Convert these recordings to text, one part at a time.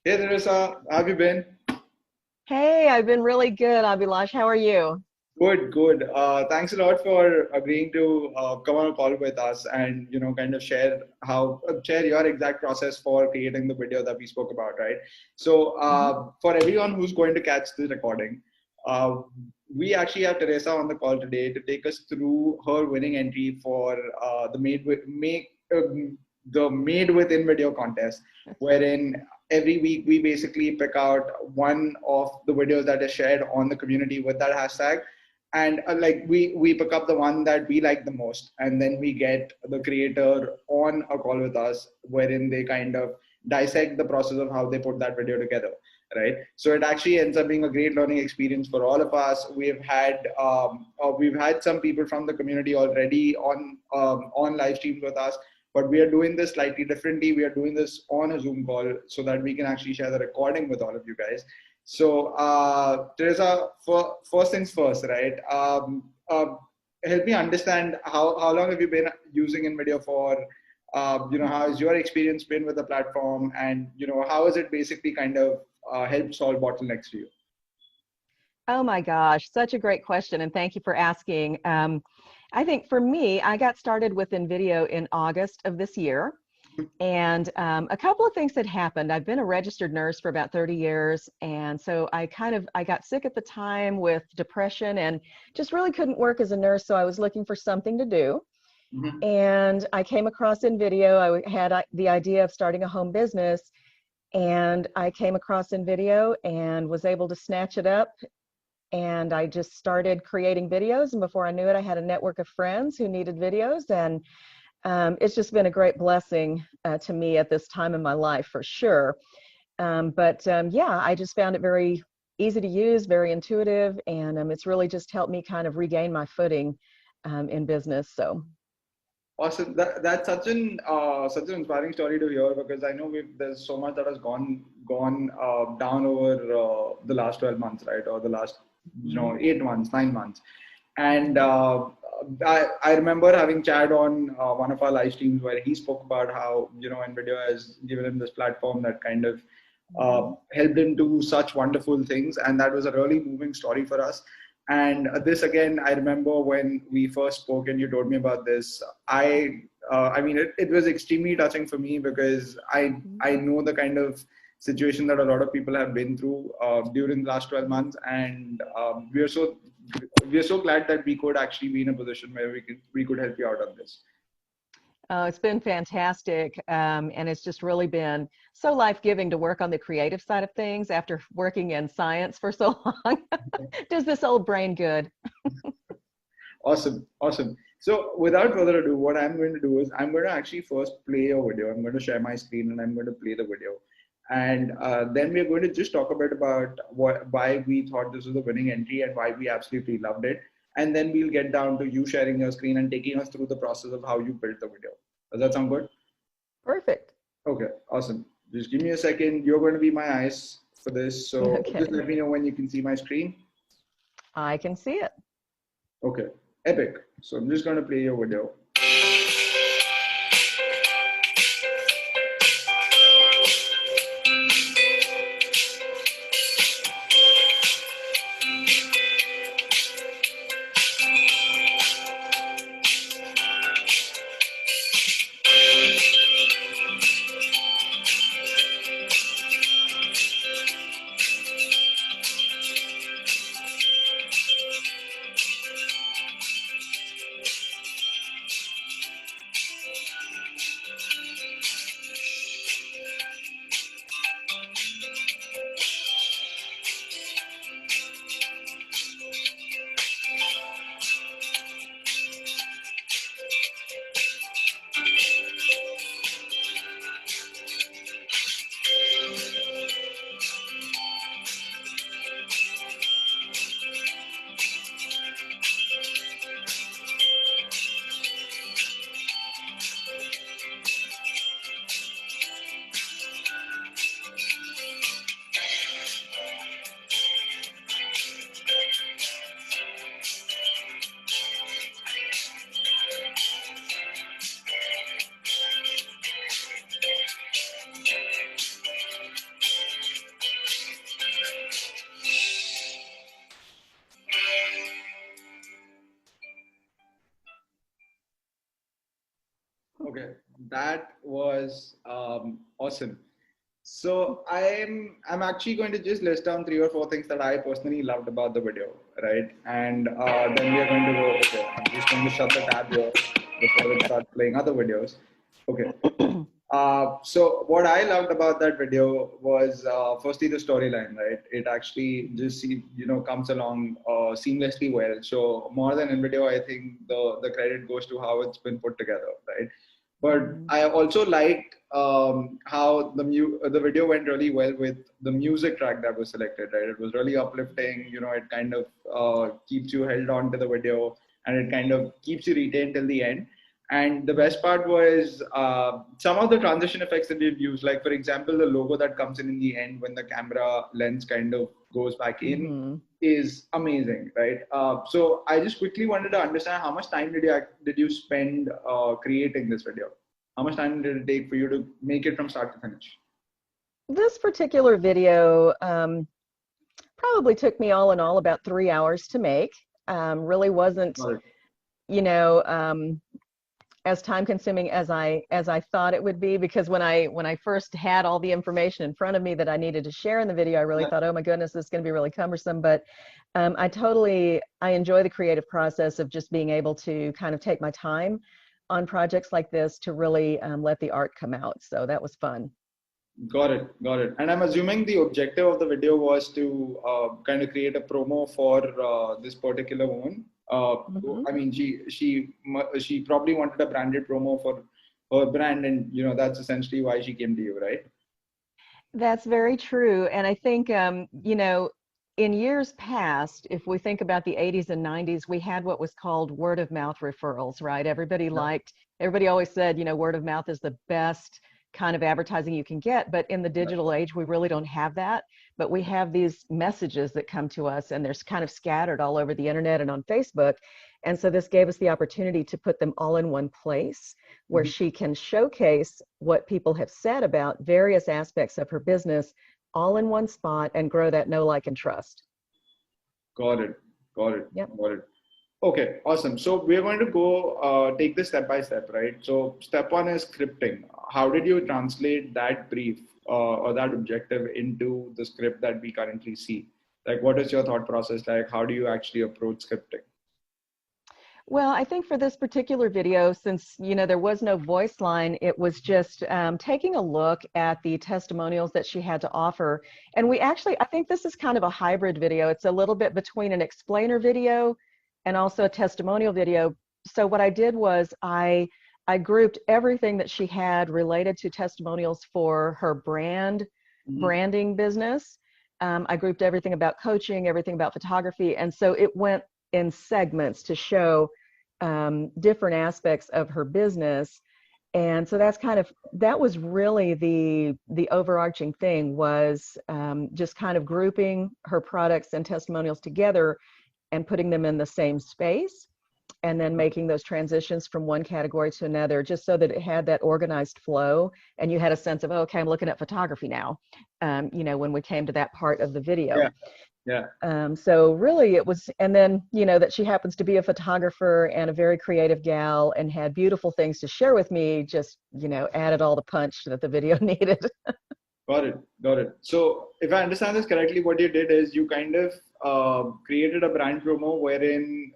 Hey Teresa, how have you been? Hey, I've been really good, Abhilash. How are you? Good, good. Thanks a lot for agreeing to come on a call with us and kind of share your exact process for creating the video that we spoke about, right? So Mhm. for everyone who's going to catch the recording, uh, we actually have Teresa on the call today to take us through her winning entry for the Made with InVideo contest, wherein every week we basically pick out one of the videos that is shared on the community with that hashtag, and like we pick up the one that we like the most, and then we get the creator on a call with us wherein they kind of dissect the process of how they put that video together, right? So it actually ends up being a great learning experience for all of us. We've had some people from the community already on live streams with us, but we are doing this slightly differently. We are doing this on a Zoom call so that we can actually share the recording with all of you guys. So, Teresa, first things first, right? Help me understand how long have you been using InVideo for? How has your experience been with the platform, and how has it basically kind of helped solve bottlenecks for you? Oh my gosh, such a great question, and thank you for asking. I think for me, I got started with InVideo in August of this year, and a couple of things had happened. I've been a registered nurse for about 30 years, and so I got sick at the time with depression and just really couldn't work as a nurse, so I was looking for something to do. Mhm. And I came across InVideo. I had the idea of starting a home business, and I came across InVideo and was able to snatch it up. And I just started creating videos. And before I knew it, I had a network of friends who needed videos. And it's just been a great blessing to me at this time in my life for sure. But yeah, I just found it very easy to use, very intuitive. And it's really just helped me kind of regain my footing in business. So. Awesome. That's such an inspiring story to hear, because I know there's so much that has gone down over the last 12 months, right? Or the last Mhm. 8 months, 9 months, and Mhm. I remember having Chad on one of our live streams where he spoke about how NVIDIA has given him this platform that kind of Mhm. helped him do such wonderful things, and that was a really moving story for us. And this again, I remember when we first spoke and you told me about this. It was extremely touching for me, because I Mhm. know the kind of situation that a lot of people have been through during the last 12 months, and we are so glad that we could actually be in a position where we could help you out on this. Oh, it's been fantastic. And it's just really been so life-giving to work on the creative side of things after working in science for so long. Does this old brain good? Awesome, awesome. So without further ado, what I'm going to do is I'm going to actually first play a video. I'm going to share my screen and I'm going to play the video. And then we're going to just talk a bit about why we thought this was a winning entry and why we absolutely loved it. And then we'll get down to you sharing your screen and taking us through the process of how you built the video. Does that sound good? Perfect. Okay, awesome. Just give me a second. You're going to be my eyes for this. So just Okay. let me know when you can see my screen. I can see it. Okay, epic. So I'm just going to play your video. Okay, that was awesome. So I'm actually going to just list down 3 or 4 things that I personally loved about the video, right? And then we are going to go. Okay, I'm just going to shut the tab here before it starts playing other videos. Okay. So what I loved about that video was firstly the storyline, right? It actually just comes along seamlessly well. So more than in video, I think the credit goes to how it's been put together, right? But I also liked how the video went really well with the music track that was selected, right? It was really uplifting. It kind of keeps you held on to the video, and it kind of keeps you retained till the end. And the best part was some of the transition effects that we've used, like for example, the logo that comes in the end when the camera lens kind of goes back in is amazing, right? So I just quickly wanted to understand how much time did you spend creating this video? How much time did it take for you to make it from start to finish? This particular video probably took me all in all about 3 hours to make. Really wasn't, Got it. you know, as time consuming as I thought it would be, because when I first had all the information in front of me that I needed to share in the video, I really thought, oh my goodness, this is going to be really cumbersome. But I enjoy the creative process of just being able to kind of take my time on projects like this to really let the art come out. So that was fun. Got it, got it. And I'm assuming the objective of the video was to kind of create a promo for this particular woman. I mean, she probably wanted a branded promo for her brand, and that's essentially why she came to you, right? That's very true. And I think, in years past, if we think about the 80s and 90s, we had what was called word of mouth referrals, right? Everybody always said, word of mouth is the best kind of advertising you can get. But in the digital age, we really don't have that. But we have these messages that come to us, and they're kind of scattered all over the internet and on Facebook. And so this gave us the opportunity to put them all in one place where she can showcase what people have said about various aspects of her business all in one spot and grow that know, like, and trust. Got it. Got it. Yep. Got it. Okay, awesome. So we're going to go take this step by step, right? So step one is scripting. How did you translate that brief or that objective into the script that we currently see? Like, what is your thought process like? How do you actually approach scripting? Well, I think for this particular video, since there was no voice line, it was just taking a look at the testimonials that she had to offer. And I think this is kind of a hybrid video. It's a little bit between an explainer video and also a testimonial video. So what I did was I grouped everything that she had related to testimonials for her branding business. I grouped everything about coaching, everything about photography. And so it went in segments to show different aspects of her business. And so that was really the overarching thing, was just kind of grouping her products and testimonials together and putting them in the same space, and then making those transitions from one category to another, just so that it had that organized flow and you had a sense of, oh, okay, I'm looking at photography now, when we came to that part of the video. Yeah. So really it was, and then, that she happens to be a photographer and a very creative gal and had beautiful things to share with me, just, added all the punch that the video needed. Got it. Got it. So if I understand this correctly, what you did is you kind of created a brand promo wherein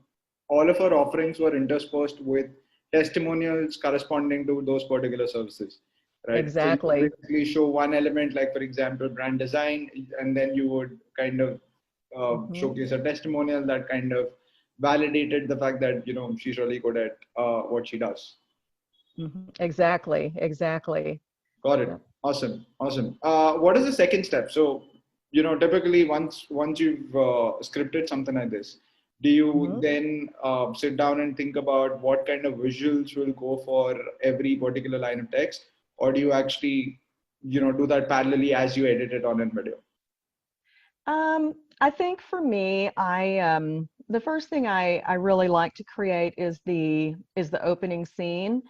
all of our offerings were interspersed with testimonials corresponding to those particular services, right? Exactly. So you basically show one element, like for example, brand design, and then you would kind of showcase a testimonial that kind of validated the fact that she's really good at what she does. Exactly. Got it. Yep. Awesome. Awesome. What is the second step? So, typically once you've scripted something like this, do you then sit down and think about what kind of visuals will go for every particular line of text, or do you actually, do that parallelly as you edit it on InVideo? I think for me, the first thing I really like to create is the opening scene.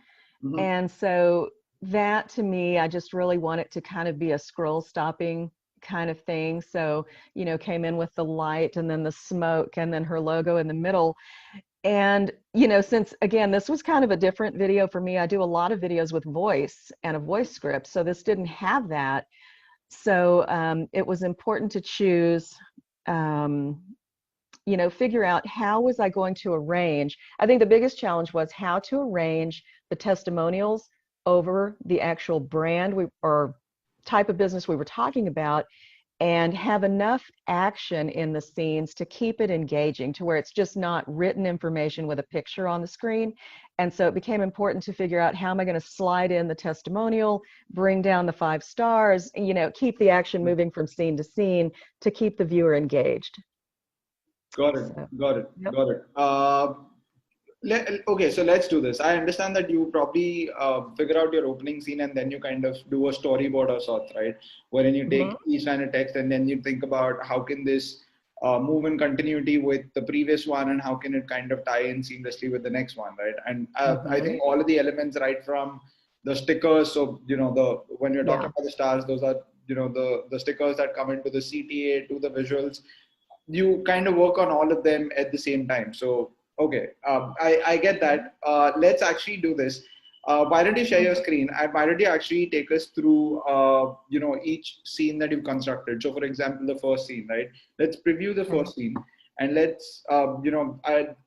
And so that, to me, I just really want it to kind of be a scroll stopping kind of thing. So, came in with the light and then the smoke and then her logo in the middle. And, you know, since again, this was kind of a different video for me, I do a lot of videos with voice and a voice script, so this didn't have that. So it was important to choose, you know, figure out how was I going to arrange. I think the biggest challenge was how to arrange the testimonials over the actual brand or type of business we were talking about, and have enough action in the scenes to keep it engaging, to where it's just not written information with a picture on the screen. And so it became important to figure out, how am I going to slide in the testimonial, bring down the 5 stars, you know, keep the action moving from scene to scene to keep the viewer engaged. Got it. So, Got it. yep. Got it. Okay, so let's do this. I understand that you probably figure out your opening scene and then you kind of do a storyboard or sorts, right? Wherein you take each line of text and then you think about how can this move in continuity with the previous one, and how can it kind of tie in seamlessly with the next one, right? And I think all of the elements, right from the stickers. So, you know, when you're talking about the stars, those are, you know, the stickers that come into the CTA to the visuals. You kind of work on all of them at the same time. So, okay, I get that. Let's actually do this. Why don't you share your screen, and why don't you actually take us through, you know, each scene that you've constructed. So, for example, the first scene, right? Let's preview the first scene, and let's, you know,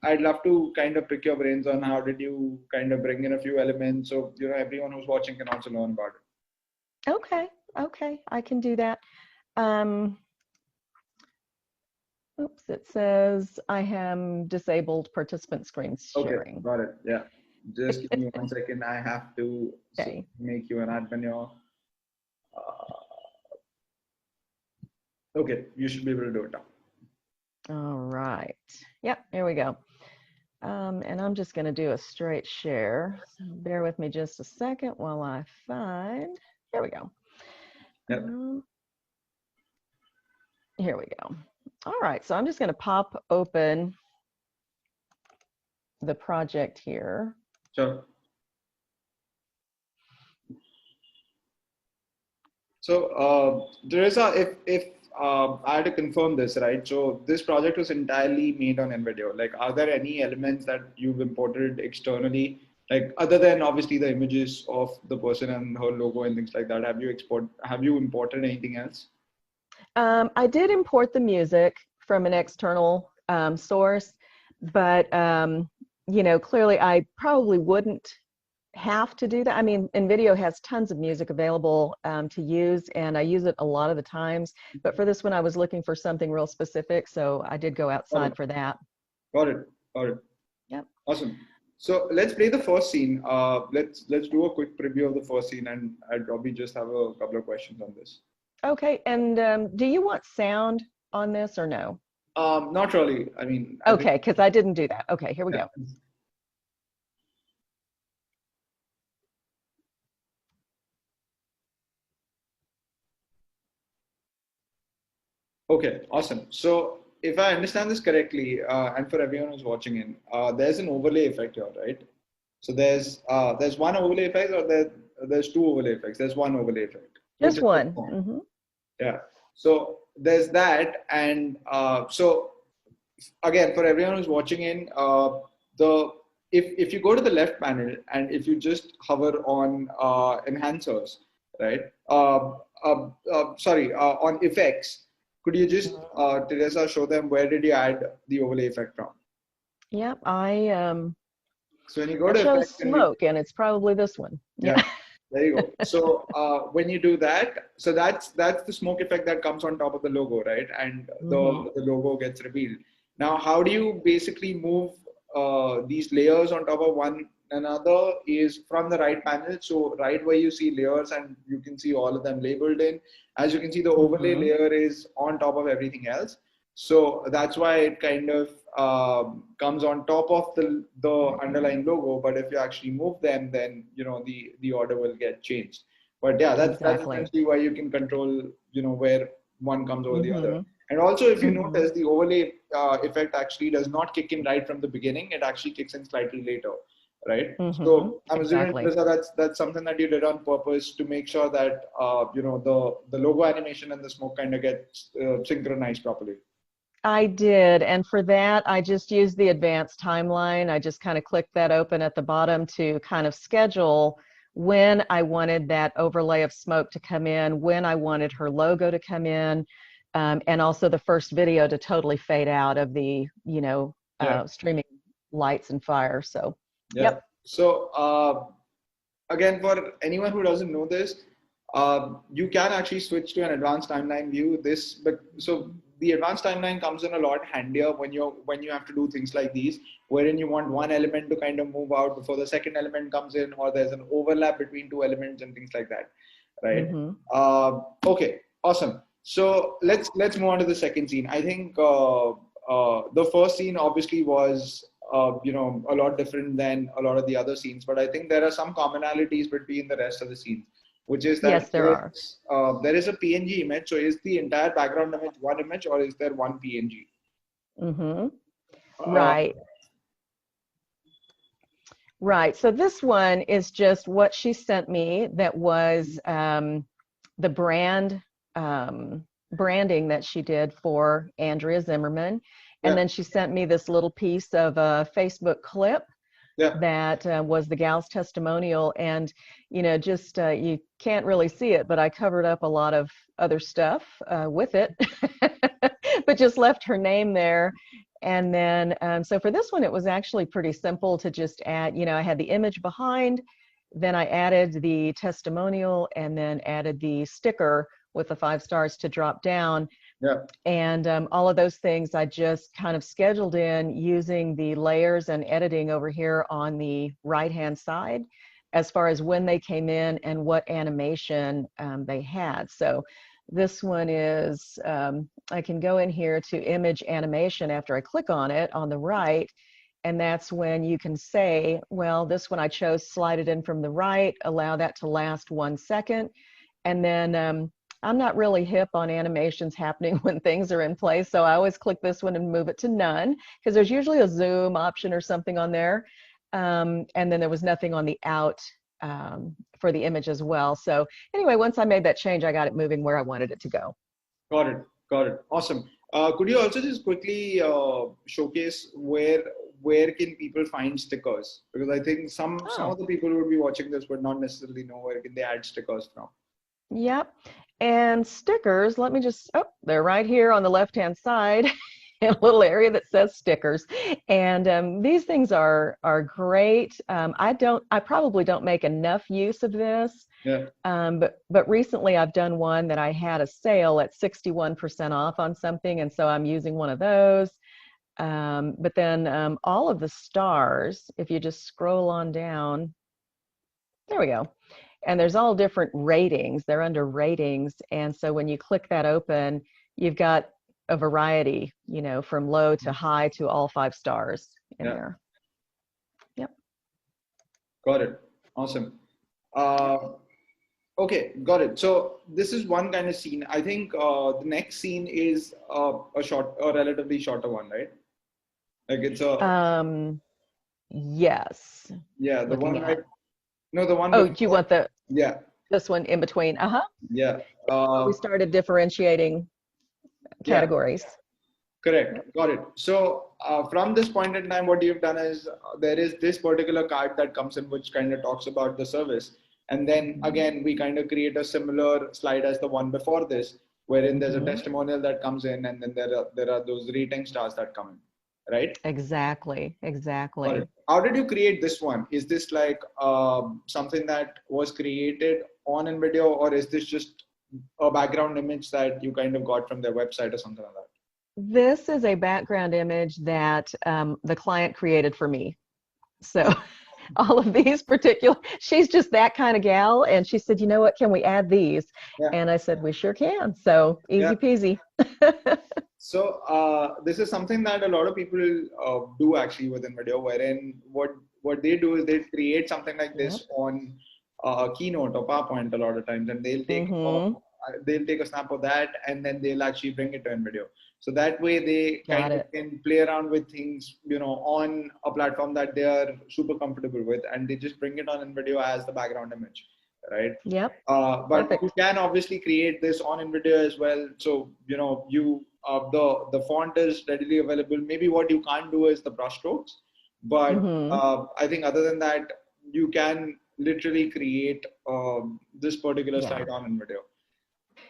I'd love to kind of pick your brains on how did you kind of bring in a few elements, so, you know, everyone who's watching can also learn about it. Okay, I can do that. Oops, it says I am disabled participant screen sharing. Okay, got it. Yeah. Just give me 1 second. I have to make you an admin here. Okay, you should be able to do it now. All right. Yep, here we go. And I'm just going to do a straight share. So bear with me just a second while I find. Here we go. Yep. Here we go. All right, so I'm just going to pop open the project here. Sure. So Teresa, if I had to confirm this, right? So this project was entirely made on InVideo. Like, are there any elements that you've imported externally, like other than obviously the images of the person and her logo and things like that? Have you imported anything else? I did import the music from an external source, but you know, clearly I probably wouldn't have to do that. I mean, InVideo has tons of music available to use, and I use it a lot of the times. But for this one, I was looking for something real specific, so I did go outside for that. Got it. Got it. Yep. Awesome. So let's play the first scene. Let's do a quick preview of the first scene, and I'll probably just have a couple of questions on this. Okay. And do you want sound on this or no? Not really. I mean. Okay, because I didn't do that. Okay, here we go. Okay, awesome. So if I understand this correctly, and for everyone who's watching in, there's an overlay effect here, right? So there's one overlay effect, or there's 2 overlay effects. There's one overlay effect. Just one. Yeah. So there's that, and so again, for everyone who's watching in, if you go to the left panel and if you just hover on enhancers, right? On effects. Could you just, Teresa, show them where did you add the overlay effect from? Yep, So when you go to effects, smoke, and it's probably this one. Yeah, there you go. So when you do that, so that's the smoke effect that comes on top of the logo, right? And the logo gets revealed. Now, how do you basically move these layers on top of one another is from the right panel. So right where you see layers and you can see all of them labeled in. As you can see, the overlay layer is on top of everything else. So that's why it kind of comes on top of the underlying logo. But if you actually move them, then you know the order will get changed. But yeah, that's essentially why you can control, you know, where one comes over the other. And also, if you notice, the overlay effect actually does not kick in right from the beginning. It actually kicks in slightly later, right? So I'm assuming, Lisa, that's something that you did on purpose to make sure that you know, the logo animation and the smoke kind of gets synchronized properly. I did. And for that, I just used the advanced timeline. I just kind of clicked that open at the bottom to kind of schedule when I wanted that overlay of smoke to come in, when I wanted her logo to come in, and also the first video to totally fade out of the, Yeah. streaming lights and fire. So, Yeah. yep. So again, for anyone who doesn't know this, you can actually switch to an advanced timeline view. But so the advanced timeline comes in a lot handier when you have to do things like these, wherein you want one element to kind of move out before the second element comes in, or there's an overlap between two elements and things like that, right? Mm-hmm. Okay, awesome. So let's move on to the second scene. I think the first scene obviously was a lot different than a lot of the other scenes, but I think there are some commonalities between the rest of the scenes, which is that Yes, there are. there is a PNG image. So is the entire background image one image, or is there one PNG? Mm-hmm. Uh, Right. Right. So this one is just what she sent me that was the branding that she did for Andrea Zimmerman. And yeah, then she sent me this little piece of a Facebook clip yeah, that was the gal's testimonial. And, just you can't really see it, but I covered up a lot of other stuff with it, but just left her name there. And then, so for this one, it was actually pretty simple to just add, I had the image behind, then I added the testimonial and then added the sticker with the 5 stars to drop down. yeah, And all of those things I just kind of scheduled in using the layers and editing over here on the right-hand side as far as when they came in and what animation they had. So this one is, I can go in here to image animation after I click on it on the right, and that's when you can say, well, this one I chose slide it in from the right, allow that to last 1 second, and then I'm not really hip on animations happening when things are in place, so I always click this one and move it to none, because there's usually a zoom option or something on there. And then there was nothing on the out for the image as well. So anyway, once I made that change, I got it moving where I wanted it to go. got it, got it. Awesome. Could you also just quickly showcase where can people find stickers? Because I think some Oh, of the people who would be watching this would not necessarily know where can they add stickers from. yep. And stickers, let me just, oh, they're right here on the left-hand side. In a little area that says stickers, and these things are great. I probably don't make enough use of this, Yeah, but recently I've done one that I had a sale at 61% off on something, and so I'm using one of those. But then all of the stars, if you just scroll on down, there we go. And there's all different ratings. They're under ratings. And so when you click that open, you've got a variety, from low to high to all 5 stars in yeah, there. Yep. got it. Awesome. Uh, okay, got it. So this is one kind of scene. I think the next scene is a relatively shorter one, right? Like it's a Um, yes. yeah, the Looking one right. at. No, the one Oh, do you before. want Yeah, this one in between? Uh-huh. yeah, Where we started differentiating yeah. categories. Correct. Yep. Got it. So from this point in time, what you've done is there is this particular card that comes in which kind of talks about the service. And then again, we kind of create a similar slide as the one before this, wherein there's a Mm-hmm. testimonial that comes in, and then there are those rating stars that come in, right? Exactly. Got Exactly. it. How did you create this one? Is this like something that was created on InVideo, or is this just a background image that you kind of got from their website or something like that? This is a background image that the client created for me. So all of these particular, she's just that kind of gal. And she said, you know what, can we add these? Yeah. And I said, we sure can. So Yeah. easy peasy. So this is something that a lot of people do actually within video, wherein what they do is they create something like Yep. this on Keynote or PowerPoint a lot of times, and Mm-hmm. they'll take a snap of that, and then they'll actually bring it to InVideo. So that way they Got kind of it. can play around with things, on a platform that they are super comfortable with, and they just bring it on InVideo as the background image, right? Yep. But Perfect. you can obviously create this on InVideo as well. So, you the font is readily available. Maybe what you can't do is the brushstrokes, but Mm-hmm. I think other than that, you can literally create this particular Yeah. slide on InVideo.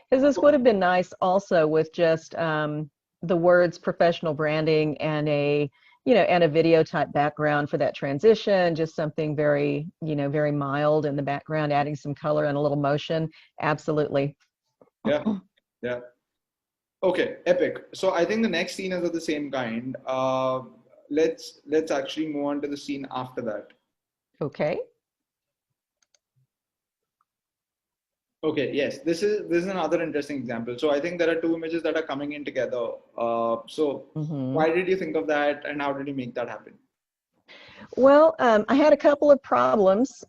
Because this would have been nice also with just the words professional branding and and a video type background for that transition, just something very, very mild in the background, adding some color and a little motion. Absolutely. Yeah, yeah. Okay, epic. So I think the next scene is of the same kind. Let's actually move on to the scene after that. Okay. Okay, yes, this is another interesting example. So I think there are two images that are coming in together. So Mm-hmm. why did you think of that, and how did you make that happen? Well, I had a couple of problems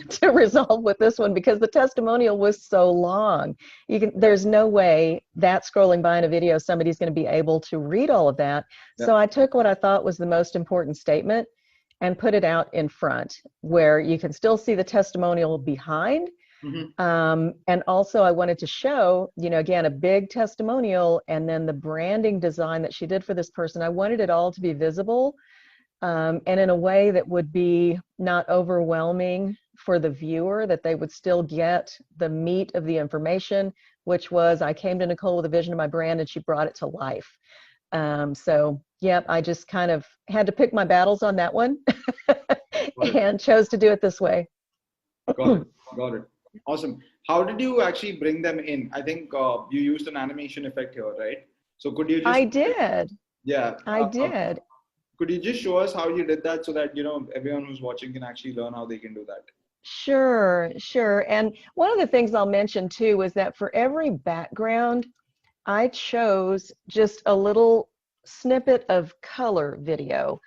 to resolve with this one because the testimonial was so long. Yeah, There's no way that scrolling by in a video, somebody's going to be able to read all of that. yeah, So I took what I thought was the most important statement and put it out in front where you can still see the testimonial behind. hmm, And also I wanted to show, again, a big testimonial and then the branding design that she did for this person. I wanted it all to be visible and in a way that would be not overwhelming for the viewer, that they would still get the meat of the information, which was I came to Nicole with a vision of my brand and she brought it to life. So, yep, I just kind of had to pick my battles on that one got it, and chose to do it this way. got it, got it. Awesome. How did you actually bring them in? I think you used an animation effect here, right? So could you just, I did. yeah, I did. could you just show us how you did that so that everyone who's watching can actually learn how they can do that? Sure, sure. And one of the things I'll mention too is that for every background, I chose just a little snippet of color video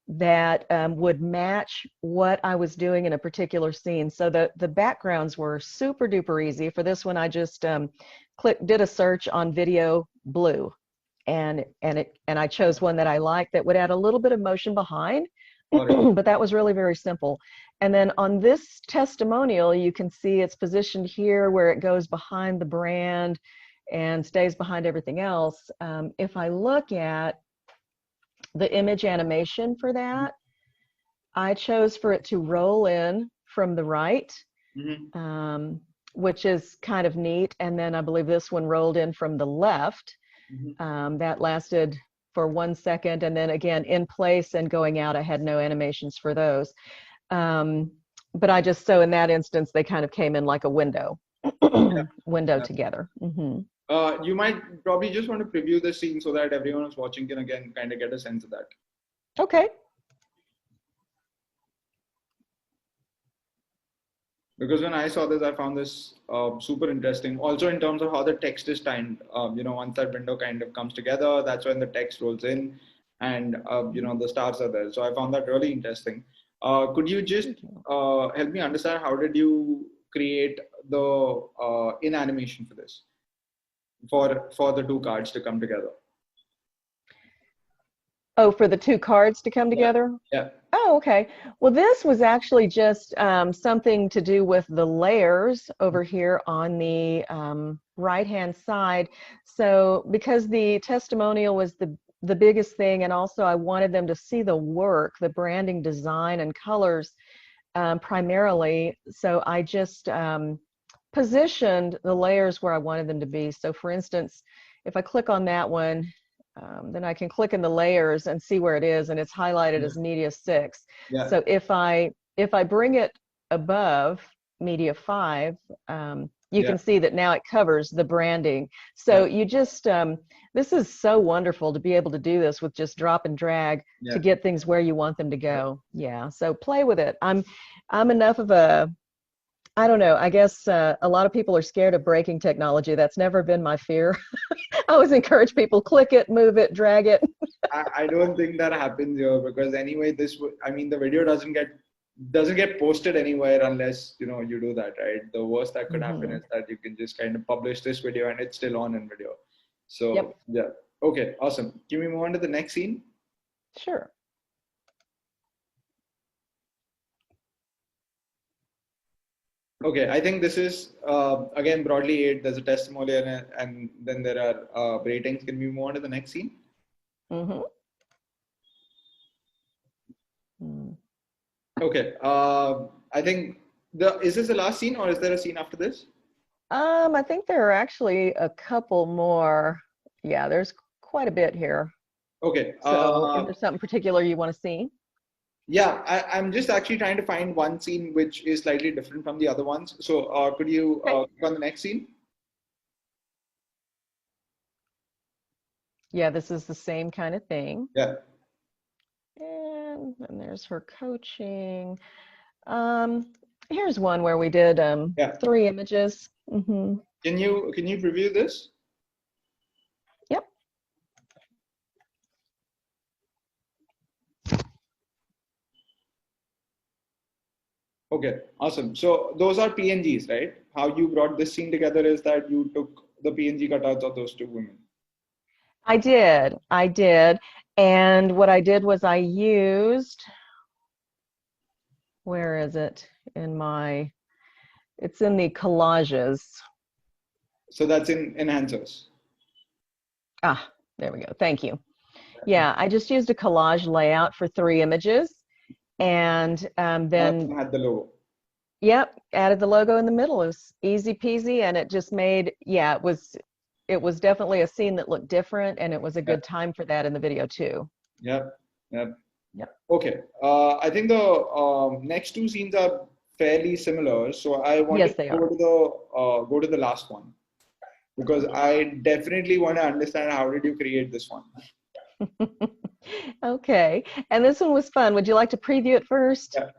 that would match what I was doing in a particular scene. So the backgrounds were super duper easy. For this one, I just did a search on video blue, and I chose one that I liked that would add a little bit of motion behind. Got it. But that was really very simple. And then on this testimonial, you can see it's positioned here where it goes behind the brand and stays behind everything else. If I look at the image animation for that, I chose for it to roll in from the right, Mm-hmm. um, which is kind of neat. And then I believe this one rolled in from the left. Mm-hmm. That lasted for 1 second. And then again, in place and going out, I had no animations for those. Um, but so in that instance, they kind of came in like a window, Yeah. window Yeah. together. Mm-hmm. You might probably just want to preview the scene so that everyone who's watching can again kind of get a sense of that. Okay. Because when I saw this, I found this super interesting. Also, in terms of how the text is timed, once that window kind of comes together, that's when the text rolls in, and the stars are there. So I found that really interesting. Could you just Thank you. help me understand how did you create the in animation for this for the two cards to come together? Oh, for the two cards to come Yeah, together? yeah. Oh, okay. Well, this was actually just something to do with the layers over here on the right-hand side. So because the testimonial was the biggest thing, and also I wanted them to see the work, the branding design and colors primarily. So I just positioned the layers where I wanted them to be. So for instance, if I click on that one, then I can click in the layers and see where it is, and it's highlighted as Media 6. Yeah. So if I bring it above Media 5, you Yeah. can see that now it covers the branding. So Yeah. you just, this is so wonderful to be able to do this with just drop and drag to Yeah. get things where you want them to go. Yeah, so play with it. I'm enough of a, I don't know, I guess a lot of people are scared of breaking technology. That's never been my fear. I always encourage people, click it, move it, drag it. I don't think that happens here because anyway, I mean, the video doesn't get posted anywhere unless you do that, right? The worst that could happen Hmm. is that you can just kind of publish this video and it's still on in video. So Yep, yeah, okay, awesome. Can we move on to the next scene? sure. Okay, I think this is again broadly it. There's a testimonial and then there are ratings. Can we move on to the next scene? Mm-hmm. Mm. Okay, I think is this the last scene or is there a scene after this? I think there are actually a couple more. Yeah, there's quite a bit here. Okay, So is there something particular you want to see? yeah, I'm just actually trying to find one scene which is slightly different from the other ones. So could you Okay. click on the next scene? Yeah, this is the same kind of thing. Yeah. And then there's her coaching. Um, Here's one where we did Yeah. 3 images. Mm-hmm. Can you preview this? Yep. Okay, awesome. So those are PNGs, right? How you brought this scene together is that you took the PNG cutouts of those two women. I did. I did. And what I did was I used, where is it in my, it's in the collages. So that's in enhancers. Ah, there we go. Thank you. Yeah, I just used a collage layout for 3 images and then, Had the logo. yep, added the logo in the middle. It was easy peasy and it just made, yeah, it was definitely a scene that looked different and it was a Yeah. good time for that in the video too. Yep. Yep. Yep. Okay. I think the next two scenes are fairly similar. So I wanted Yes, to they are. go to the last one because I definitely want to understand how did you create this one. Okay. And this one was fun. Would you like to preview it first? Yeah.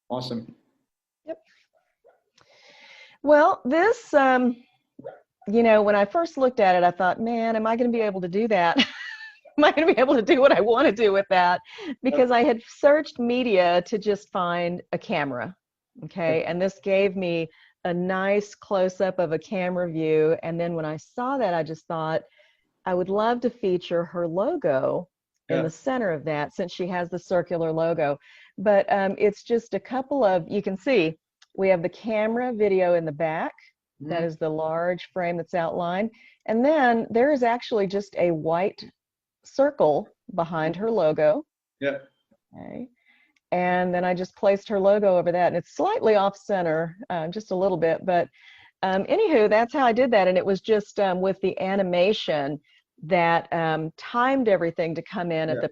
Awesome. Yep. Well, this, when I first looked at it, I thought, man, am I going to be able to do that? Am I going to be able to do what I want to do with that? Because I had searched media to just find a camera. Okay. And this gave me a nice close up of a camera view. And then when I saw that, I just thought, I would love to feature her logo in Yeah. the center of that since she has the circular logo. But it's just a couple of, you can see, we have the camera video in the back. That Mhm. is the large frame that's outlined. And then there is actually just a white circle behind her logo. Yeah. Okay. And then I just placed her logo over that. And it's slightly off center, just a little bit. But anywho, that's how I did that. And it was just with the animation that timed everything to come in at Yeah. the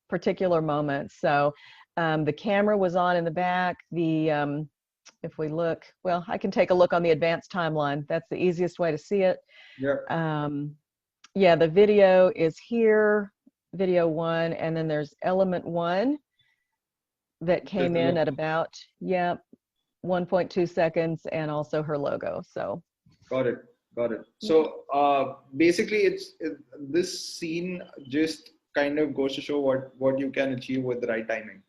particular moment. So the camera was on in the back. If we look, well, I can take a look on the advanced timeline. That's the easiest way to see it. Yeah. Yeah, the video is here, video 1, and then there's element 1 that came in at about, yeah, 1.2 seconds, and also her logo. So Got it. Got it. So basically, this scene just kind of goes to show what you can achieve with the right timing,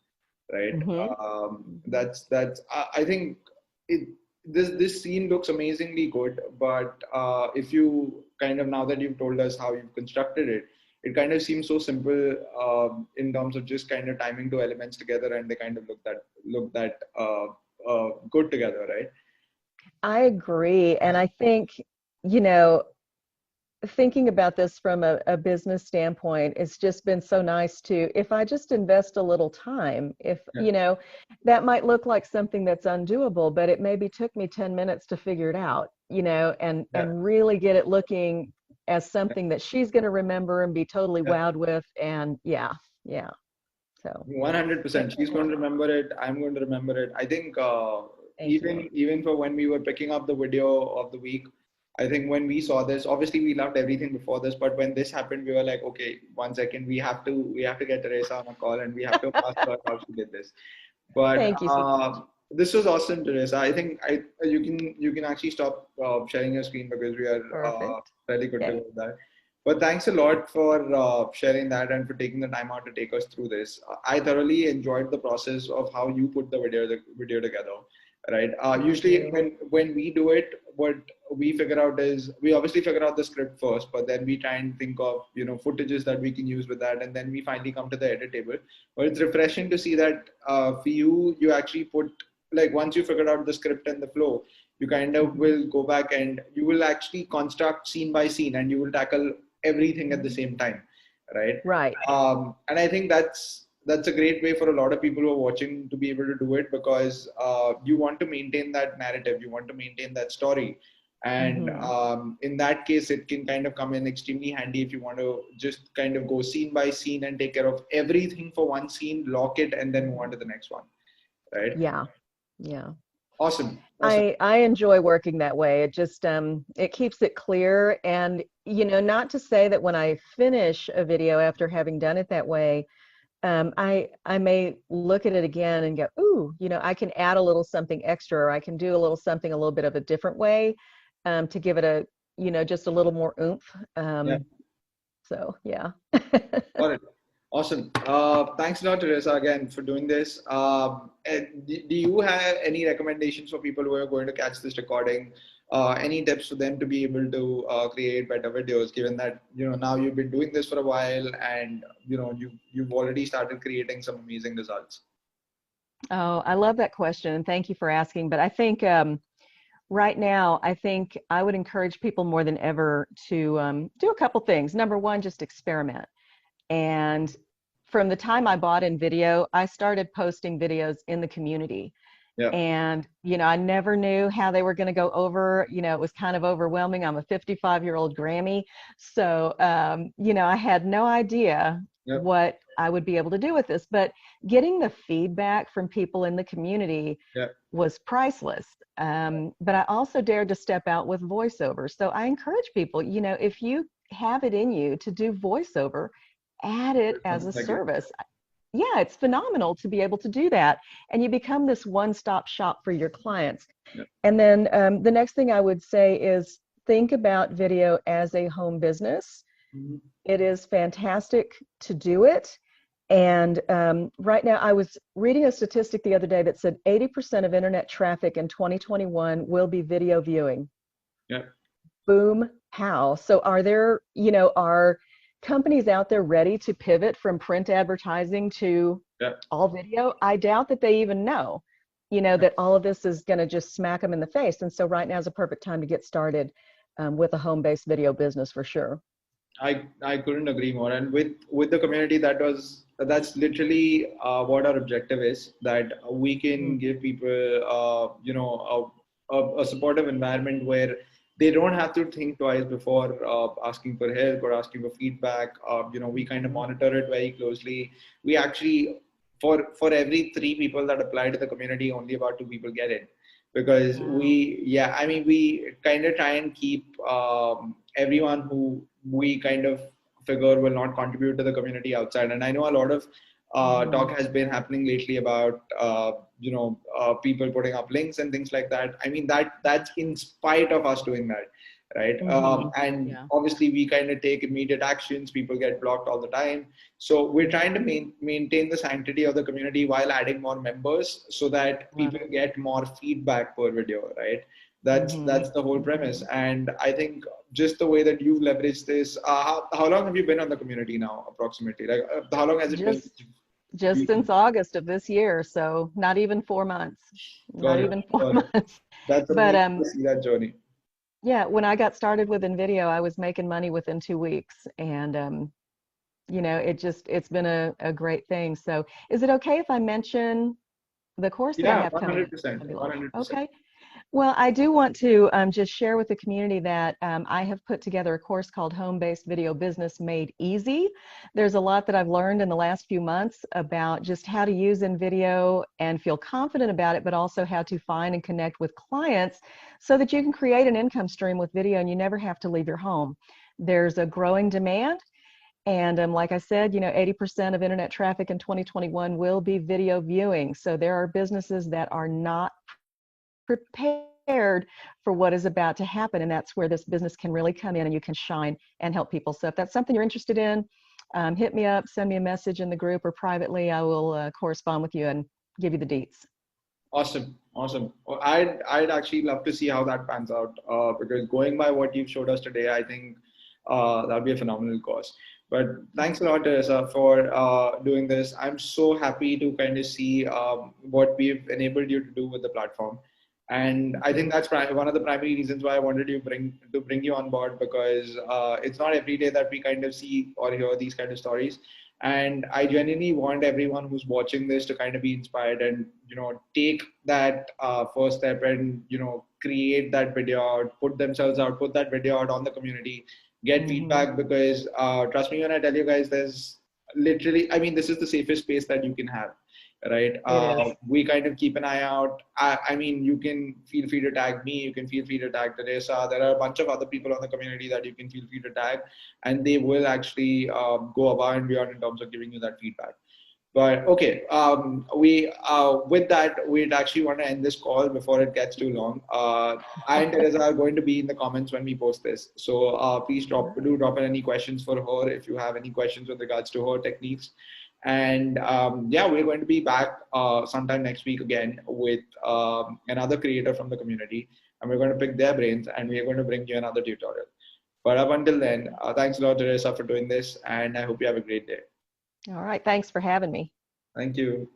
right? mhm. That's I think it this scene looks amazingly good, but if you kind of now that you've told us how you've constructed it, it kind of seems so simple in terms of just kind of timing two elements together, and they kind of look that good together, right? I agree. And I think, you know, thinking about this from a business standpoint, it's just been so nice to, if I just invest a little time, if, Yeah. that might look like something that's undoable, but it maybe took me 10 minutes to figure it out, and Yeah. really get it looking as something that she's going to remember and be totally Yeah. wowed with. And yeah, yeah. So 100%. She's going to remember it. I'm going to remember it. I think thank you. even for when we were picking up the video of the week, I think when we saw this, obviously we loved everything before this, but when this happened, we were like, okay, 1 second, we have to get Teresa on a call and we have to ask her how she did this. But Thank you so much. this was awesome, Teresa. I think you can actually stop sharing your screen because we are Perfect. fairly good to go Okay. with that. But thanks a lot for sharing that and for taking the time out to take us through this. I thoroughly enjoyed the process of how you put the video together. right? I Usually do. when we do it, what we figure out is we obviously figure out the script first, but then we try and think of, footages that we can use with that, and then we finally come to the edit table. But it's refreshing to see that for you actually put, like, once you figured out the script and the flow, you kind of Mhm. will go back and you will actually construct scene by scene, and you will tackle everything at the same time, right? Right. And I think that's a great way for a lot of people who are watching to be able to do it, because you want to maintain that narrative, you want to maintain that story, and Hmm. in that case, it can kind of come in extremely handy if you want to just kind of go scene by scene and take care of everything for one scene, lock it, and then move on to the next one, right? Yeah. Yeah. Awesome, awesome. I enjoy working that way. It just it keeps it clear, and not to say that when I finish a video after having done it that way, I may look at it again and go, ooh, I can add a little something extra, or I can do a little something a little bit of a different way, to give it a just a little more oomph. Yeah. So yeah. Got it. Awesome. Thanks a lot, Teresa, again for doing this. And do you have any recommendations for people who are going to catch this recording? Any tips for them to be able to create better videos? Given that now you've been doing this for a while, and you've already started creating some amazing results. Oh, I love that question, and thank you for asking. But I think right now, I think I would encourage people more than ever to do a couple things. Number one, just experiment. And from the time I bought InVideo, I started posting videos in the community. Yeah. And, I never knew how they were going to go over. It was kind of overwhelming. I'm a 55-year-old Grammy. So, I had no idea Yep. what I would be able to do with this. But getting the feedback from people in the community Yeah. was priceless. But I also dared to step out with voiceover. So I encourage people, if you have it in you to do voiceover, add it as a Like it. service. Yeah, it's phenomenal to be able to do that. And you become this one-stop shop for your clients. Yeah. And then the next thing I would say is think about video as a home business. Mhm. It is fantastic to do it. And right now, I was reading a statistic the other day that said 80% of internet traffic in 2021 will be video viewing. Yeah. Boom, how? So are companies out there ready to pivot from print advertising to Yeah. all video? I doubt that they even know, that all of this is going to just smack them in the face. And so right now is a perfect time to get started with a home-based video business for sure. I couldn't agree more. And with the community, that's literally what our objective is. That we can Mhm. give people a supportive environment where they don't have to think twice before asking for help or asking for feedback. We kind of Mhm. monitor it very closely. We actually, for every three people that apply to the community, only about two people get it, because Wow. we kind of try and keep everyone who we kind of figure will not contribute to the community outside. And I know a lot of talk Mhm. has been happening lately about people putting up links and things like that. I mean, that's in spite of us doing that, right? Mhm. And Yeah. obviously we kind of take immediate actions. People get blocked all the time, so we're trying to maintain the sanctity of the community while adding more members, so that Love people it. get more feedback per video, right? That's Mhm. the whole premise. Mhm. And I think just the way that you've leveraged this, how long have you been on the community now, approximately? Like, how long has it been? Just since August of this year, so not even 4 months. Got Not it. even four Got it. months. That's But amazing to see that journey. yeah, when I got started with InVideo, I was making money within 2 weeks, and it's been a great thing. So, is it okay if I mention the course that I Yeah, have coming up? It's 100%. gonna be live. 100%. Okay. Well, I do want to just share with the community that I have put together a course called Home-Based Video Business Made Easy. There's a lot that I've learned in the last few months about just how to use InVideo and feel confident about it, but also how to find and connect with clients so that you can create an income stream with video and you never have to leave your home. There's a growing demand. And like I said, 80% of internet traffic in 2021 will be video viewing. So there are businesses that are not prepared for what is about to happen. And that's where this business can really come in and you can shine and help people. So if that's something you're interested in, hit me up, send me a message in the group or privately. I will correspond with you and give you the deets. Awesome. Awesome. Well, I'd actually love to see how that pans out. Because going by what you've showed us today, I think that'll be a phenomenal course. But thanks a lot, Teresa, for doing this. I'm so happy to kind of see what we've enabled you to do with the platform. And I think that's one of the primary reasons why I wanted to bring you on board, because it's not every day that we kind of see or hear these kind of stories. And I genuinely want everyone who's watching this to kind of be inspired and, take that first step and, create that video out, put themselves out, put that video out on the community, get feedback, because trust me when I tell you guys, there's literally, I mean, this is the safest space that you can have, right? It is. We kind of keep an eye out. I mean, you can feel free to tag me, you can feel free to tag Teresa. There are a bunch of other people on the community that you can feel free to tag, and they will actually go above and beyond in terms of giving you that feedback. But okay, we with that, we'd actually want to end this call before it gets too long. I and Teresa are going to be in the comments when we post this, so please drop in any questions for her if you have any questions with regards to her techniques. And yeah, we're going to be back sometime next week again with another creator from the community, and we're going to pick their brains, and we're going to bring you another tutorial. But up until then, thanks a lot, Teresa, for doing this, and I hope you have a great day. All right. Thanks for having me. Thank you.